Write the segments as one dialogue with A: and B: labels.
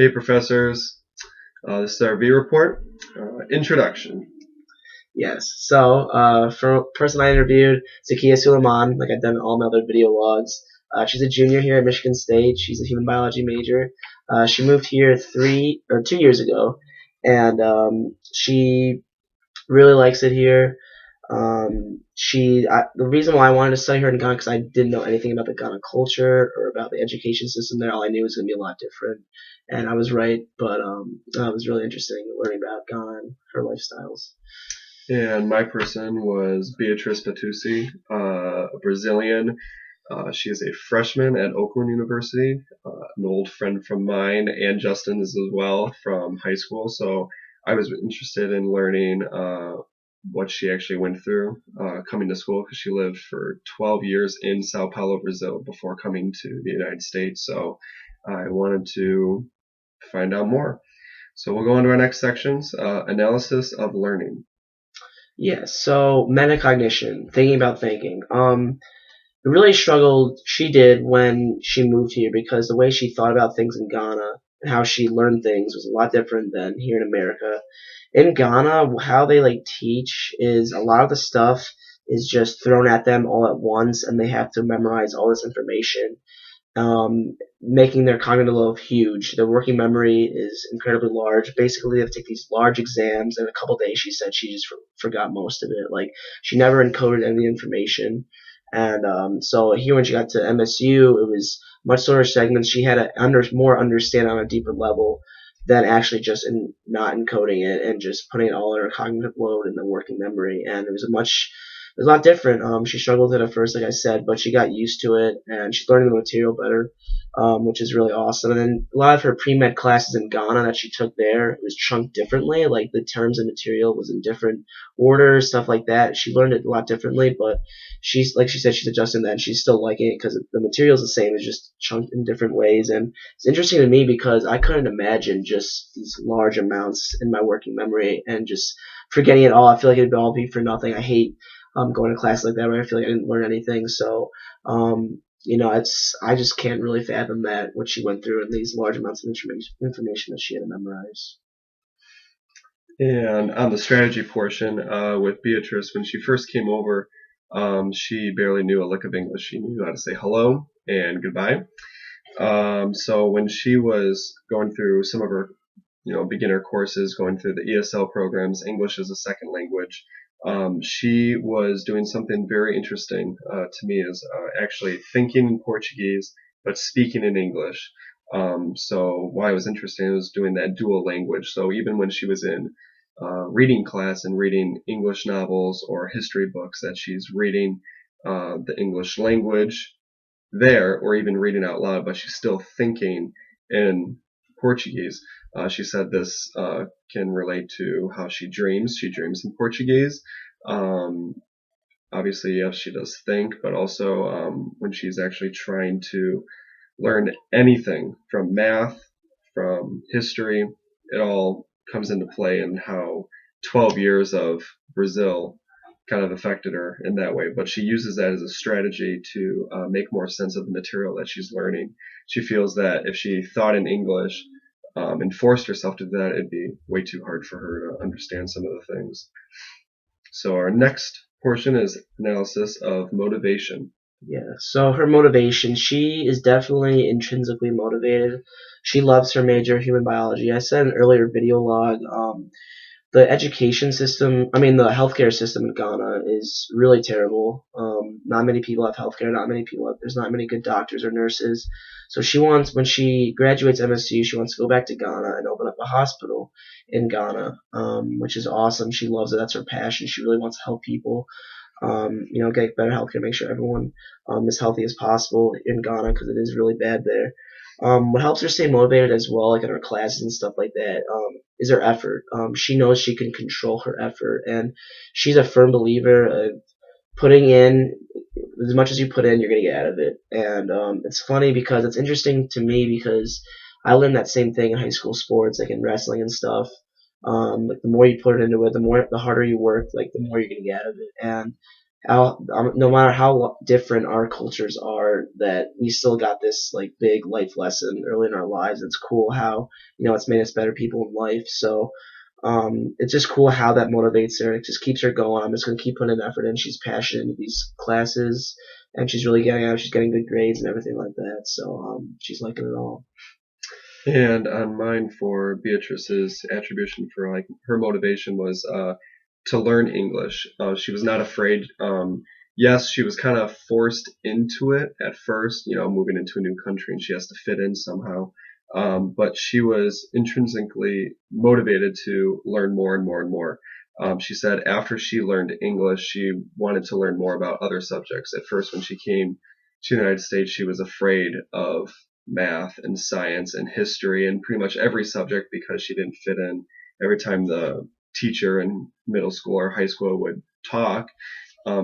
A: Hey, professors. This is our V report. Introduction.
B: Yes. So, for person I interviewed, Zakia Suleiman, like I've done in all my other video logs. She's a junior here at Michigan State. She's a human biology major. She moved here 2 years ago, and she really likes it here. The reason why I wanted to study her in Ghana because I didn't know anything about the Ghana culture or about the education system there. All I knew was going to be a lot different, and I was right. But it was really interesting learning about Ghana and her lifestyles.
A: And my person was Beatriz Patucci, a Brazilian. She is a freshman at Oakland University, an old friend from mine and Justin's as well from high school. So I was interested in learning what she actually went through coming to school because she lived for 12 years in Sao Paulo, Brazil before coming to the United States. So I wanted to find out more. So we'll go on to our next sections, analysis of learning.
B: Yes. So metacognition, thinking about thinking. Really struggled. She did when she moved here because the way she thought about things in Ghana and how she learned things was a lot different than here in America. In Ghana, how they teach is a lot of the stuff is just thrown at them all at once, and they have to memorize all this information, making their cognitive load huge. Their working memory is incredibly large. Basically, they have to take these large exams. In a couple days, she said she just forgot most of it. Like, she never encoded any information. And so here, when she got to MSU, it was much shorter segments. She had to more understand on a deeper level than actually just not encoding it and just putting it all in her cognitive load in the working memory. And it was a lot different. She struggled with it at first, like I said, but she got used to it and she's learning the material better, which is really awesome. And then a lot of her pre-med classes in Ghana that she took there, it was chunked differently. Like the terms and material was in different order, stuff like that. She learned it a lot differently, but she's, like she said, she's adjusting that and she's still liking it because the material's the same. It's just chunked in different ways. And it's interesting to me because I couldn't imagine just these large amounts in my working memory and just forgetting it all. I feel like it'd all be for nothing. I hate going to class like that where I feel like I didn't learn anything. So, I just can't really fathom that what she went through and these large amounts of information that she had to memorize.
A: And on the strategy portion, with Beatrice, when she first came over, she barely knew a lick of English. She knew how to say hello and goodbye. So when she was going through some of her, beginner courses, going through the ESL programs, English as a second language, she was doing something very interesting to me, is actually thinking in Portuguese but speaking in English. So why it was interesting was doing that dual language. So even when she was in reading class and reading English novels or history books, that she's reading the English language there, or even reading out loud, but she's still thinking in Portuguese. She said this can relate to how she dreams. She dreams in Portuguese. Um, Obviously, yes, she does think, but also when she's actually trying to learn anything from math, from history, it all comes into play in how 12 years of Brazil kind of affected her in that way. But she uses that as a strategy to make more sense of the material that she's learning. She feels that if she thought in English and forced herself to do that, it'd be way too hard for her to understand some of the things. So our next portion is analysis of motivation.
B: Yeah, so her motivation, she is definitely intrinsically motivated. She loves her major, human biology. I said in an earlier video log, the education system, the healthcare system in Ghana is really terrible. Not many people have healthcare. There's not many good doctors or nurses. So when she graduates MSU, she wants to go back to Ghana and open up a hospital in Ghana, which is awesome. She loves it. That's her passion. She really wants to help people, get better healthcare, make sure everyone as healthy as possible in Ghana because it is really bad there. What helps her stay motivated as well, like in her classes and stuff like that, is her effort. She knows she can control her effort, and she's a firm believer of putting in as much as you put in, you're gonna get out of it. And it's funny because it's interesting to me because I learned that same thing in high school sports, like in wrestling and stuff. Like the more you put into it, the harder you work, like the more you're gonna get out of it. And no matter how different our cultures are, that we still got this like big life lesson early in our lives. It's cool how it's made us better people in life. So it's just cool how that motivates her. It just keeps her going. I'm just gonna keep putting effort in. She's passionate into these classes, and she's really getting out. She's getting good grades and everything like that. So she's liking it all.
A: And on mine for Beatrice's attribution for like her motivation was to learn English. She was not afraid. Yes, she was kind of forced into it at first, moving into a new country and she has to fit in somehow. But she was intrinsically motivated to learn more and more and more. She said after she learned English, she wanted to learn more about other subjects. At first, when she came to the United States, she was afraid of math and science and history and pretty much every subject because she didn't fit in. Every time the teacher in middle school or high school would talk,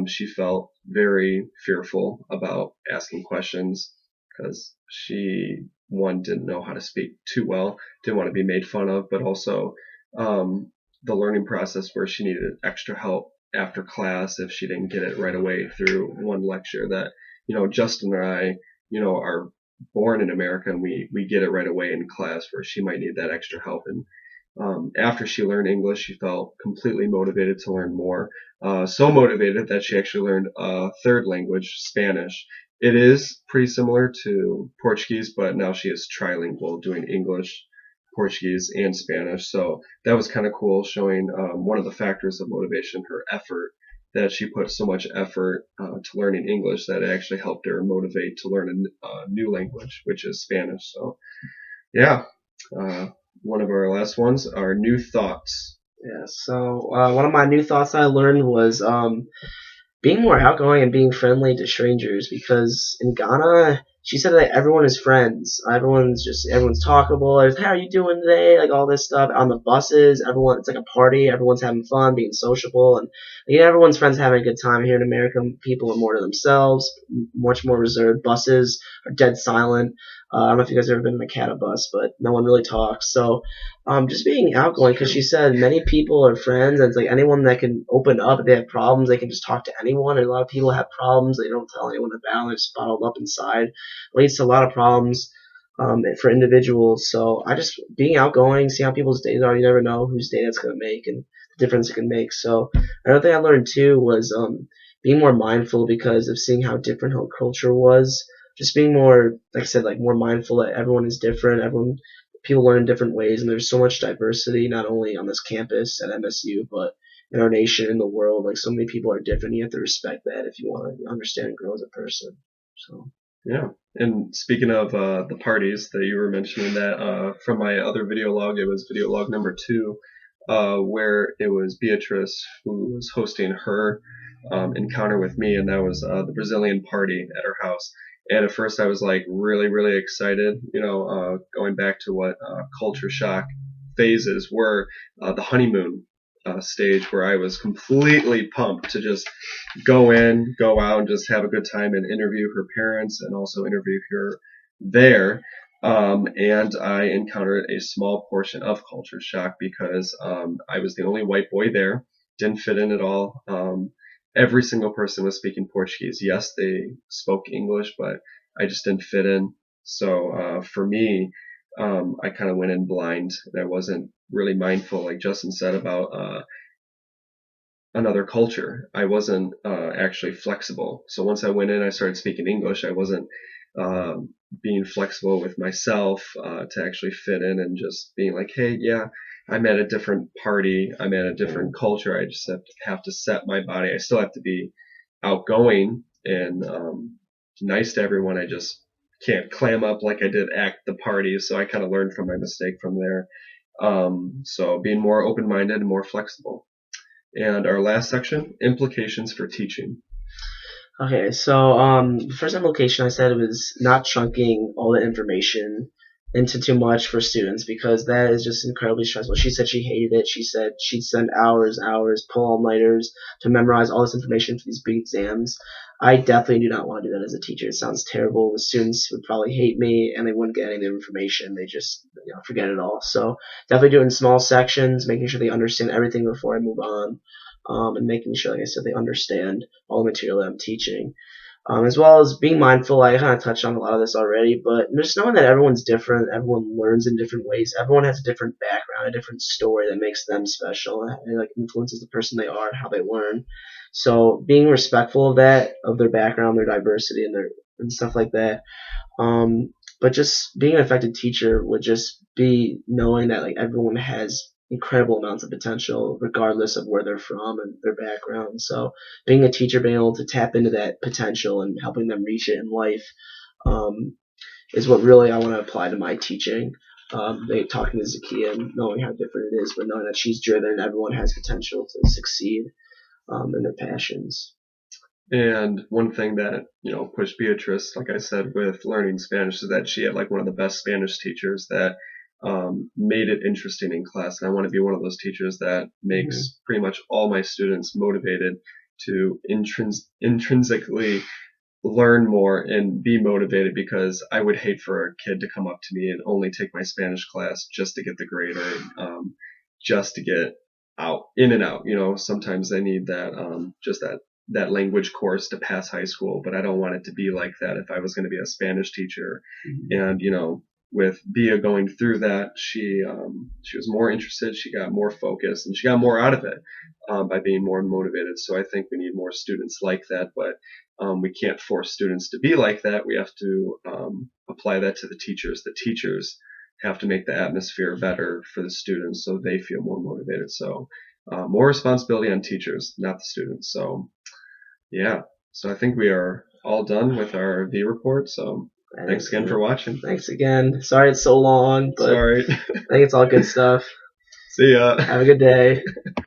A: she felt very fearful about asking questions because she, one, didn't know how to speak too well, didn't want to be made fun of, but also the learning process where she needed extra help after class if she didn't get it right away through one lecture that, Justin and I, are born in America and we get it right away in class where she might need that extra help. And after she learned English, she felt completely motivated to learn more. So motivated that she actually learned a third language, Spanish. It is pretty similar to Portuguese, but now she is trilingual, doing English, Portuguese, and Spanish. So that was kind of cool, showing one of the factors of motivation, her effort, that she put so much effort to learning English that it actually helped her motivate to learn a new language, which is Spanish. So, yeah. One of our last ones are new thoughts.
B: Yeah. So one of my new thoughts I learned was being more outgoing and being friendly to strangers, because in Ghana, she said that everyone is friends. Everyone's talkable. There's, how are you doing today? Like all this stuff on the buses. It's like a party. Everyone's having fun, being sociable, and everyone's friends having a good time. Here in America, people are more to themselves, much more reserved. Buses are dead silent. I don't know if you guys have ever been in a CATA bus, but no one really talks. So just being outgoing, because she said many people are friends, and it's like anyone that can open up if they have problems, they can just talk to anyone. And a lot of people have problems they don't tell anyone about, they're just bottled up inside. It leads to a lot of problems for individuals. So I just being outgoing, see how people's days are. You never know whose day that's gonna make and the difference it can make. So another thing I learned too was being more mindful because of seeing how different her culture was. Just being more, like I said, like more mindful that everyone is different. People learn in different ways, and there's so much diversity, not only on this campus at MSU, but in our nation, in the world. Like so many people are different. You have to respect that if you want to understand and grow as a person. So
A: yeah. And speaking of the parties that you were mentioning, that from my other video log, it was video log number 2, where it was Beatrice who was hosting her encounter with me, and that was the Brazilian party at her house. And at first I was like really, really excited, going back to what culture shock phases were, the honeymoon stage where I was completely pumped to just go in, go out, and just have a good time and interview her parents and also interview her there. And I encountered a small portion of culture shock because I was the only white boy there, didn't fit in at all. Every single person was speaking Portuguese. Yes, they spoke English, but I just didn't fit in. So for me, I kind of went in blind. I wasn't really mindful, like Justin said, about another culture. I wasn't actually flexible. So once I went in, I started speaking English. I wasn't uh, being flexible with myself to actually fit in and just being like, hey, yeah, I'm at a different party. I'm at a different culture. I just have to set my body. I still have to be outgoing and nice to everyone. I just can't clam up like I did at the party. So I kind of learned from my mistake from there. So being more open-minded and more flexible. And our last section, implications for teaching.
B: okay, so the first implication I said was not chunking all the information into too much for students, because that is just incredibly stressful. She said she hated it. She said she'd spend hours, pull all-nighters to memorize all this information for these big exams. I definitely do not want to do that as a teacher. It sounds terrible. The students would probably hate me, and they wouldn't get any of the information. They just forget it all. So definitely do it in small sections, making sure they understand everything before I move on. and making sure, like I said, they understand all the material that I'm teaching. As well as being mindful. I kind of touched on a lot of this already, but just knowing that everyone's different, everyone learns in different ways, everyone has a different background, a different story that makes them special, and like influences the person they are, how they learn. So being respectful of that, of their background, their diversity, and stuff like that. But just being an effective teacher would just be knowing that like everyone has incredible amounts of potential regardless of where they're from and their background. So being a teacher, being able to tap into that potential and helping them reach it in life, um, is what really I want to apply to my teaching. Talking to Zakia and knowing how different it is, but knowing that she's driven, everyone has potential to succeed in their passions.
A: And one thing that, pushed Beatrice, like I said, with learning Spanish is that she had like one of the best Spanish teachers that made it interesting in class. And I want to be one of those teachers that makes pretty much all my students motivated to intrinsically learn more and be motivated, because I would hate for a kid to come up to me and only take my Spanish class just to get the grade, or just to get in and out. Sometimes they need that, just that language course to pass high school, but I don't want it to be like that if I was going to be a Spanish teacher. And, with Bia going through that, she was more interested, she got more focused, and she got more out of it by being more motivated. So I think we need more students like that, but we can't force students to be like that. We have to apply that to the teachers. The teachers have to make the atmosphere better for the students so they feel more motivated. So more responsibility on teachers, not the students. So yeah, so I think we are all done with our V report. So thanks again for watching.
B: Thanks again. Sorry it's so long, but
A: Sorry.
B: I think it's all good stuff.
A: See ya.
B: Have a good day.